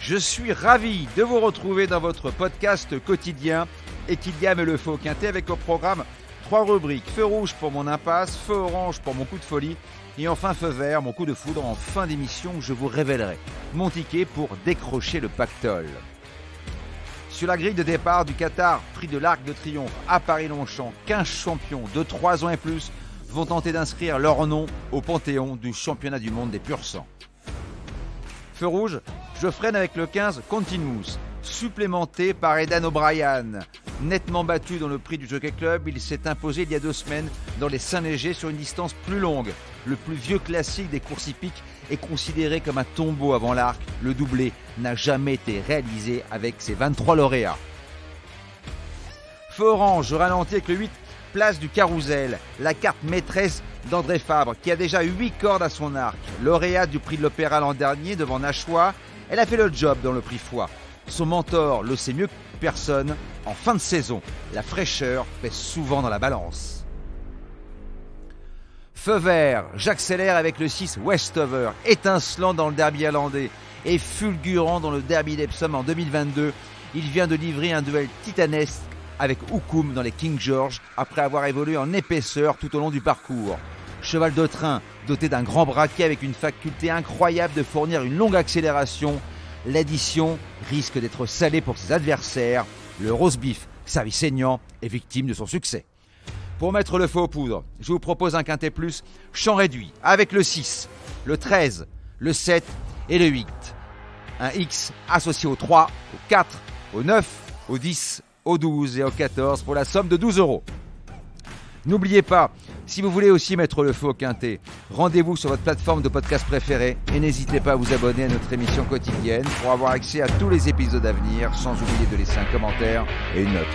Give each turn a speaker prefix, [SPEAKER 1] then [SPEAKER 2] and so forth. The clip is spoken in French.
[SPEAKER 1] Je suis ravi de vous retrouver dans votre podcast quotidien Equidiam et le Faux Quintet avec au programme 3 rubriques. Feu rouge pour mon impasse, feu orange pour mon coup de folie et enfin feu vert, mon coup de foudre en fin d'émission où je vous révélerai mon ticket pour décrocher le pactole. Sur la grille de départ du Qatar, prix de l'Arc de Triomphe à Paris-Longchamp, 15 champions de 3 ans et plus vont tenter d'inscrire leur nom au panthéon du championnat du monde des purs sangs. Feu rouge, je freine avec le 15 Continuous, supplémenté par Aidan O'Brien. Nettement battu dans le prix du Jockey Club, il s'est imposé il y a 2 semaines dans les Saint-Léger sur une distance plus longue. Le plus vieux classique des courses hippiques est considéré comme un tombeau avant l'arc. Le doublé n'a jamais été réalisé avec ses 23 lauréats. Feu orange, je ralentis avec le 8 Place du Carrousel, la carte maîtresse d'André Fabre qui a déjà 8 cordes à son arc. Lauréate du prix de l'Opéra l'an dernier devant Nashua, elle a fait le job dans le prix Foix. Son mentor le sait mieux que personne. En fin de saison, la fraîcheur pèse souvent dans la balance. Feu vert, j'accélère avec le 6 Westover, étincelant dans le derby irlandais et fulgurant dans le derby d'Epsom en 2022. Il vient de livrer un duel titanesque avec Oukoum dans les King George après avoir évolué en épaisseur tout au long du parcours. Cheval de train doté d'un grand braquet avec une faculté incroyable de fournir une longue accélération, l'addition risque d'être salée pour ses adversaires. Le roast beef, servi saignant, est victime de son succès. Pour mettre le feu aux poudres, je vous propose un quintet plus champ réduit avec le 6, le 13, le 7 et le 8. Un X associé au 3, au 4, au 9, au 10, au 12 et au 14 pour la somme de 12 €. N'oubliez pas, si vous voulez aussi mettre le feu au quintet, rendez-vous sur votre plateforme de podcast préférée et n'hésitez pas à vous abonner à notre émission quotidienne pour avoir accès à tous les épisodes à venir, sans oublier de laisser un commentaire et une note.